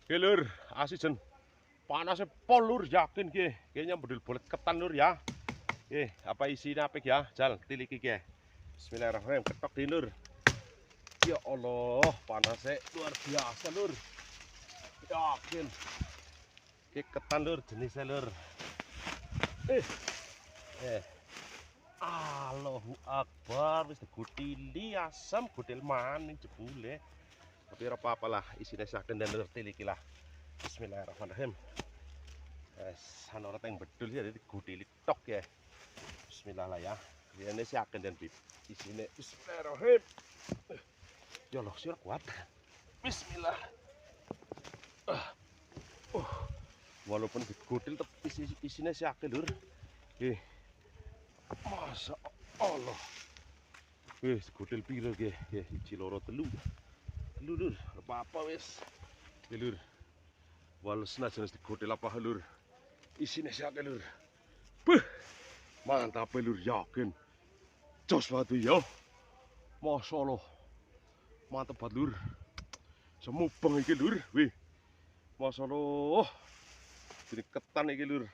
Oke lur, asih jen panasnya pol lur, yakin ke kayaknya bedul bulet ketan lur ya. Apa isinya apa ya? Jal tiliki ke. Bismillahirrahmanirrahim, ketok di lur. Ya Allah, panasnya luar biasa lur. Yakin. Ke ketan lur, jenisnya lur. Eh. Allahu Akbar, wis digutili asam, gutil maning jebule. Tapi ora apa-apa lah, isine saken dan lur tiliki lah. Bismillahirrahmanirrahim. Ana yang bedul ya digutili tok ya. Bismillah lah ya. Ini saken dan bib. Isine bismillahirrahmanirrahim. Ya Allah, sira kuat. Bismillah. Walaupun digutil tapi isine saken lur. Masya Allah. Wis gutil piro nggih? Nggih, 1 2 3. Lur, apa-apa wis. Lur. Wal senajan digutil apa lur. Isine sak lur. Beuh. Mantap lur, yakin. Jos banget ya. Masya Allah. Mantap banget lur. Semubeng iki lur. Wih. Masya Allah. Jadi ketan iki lur.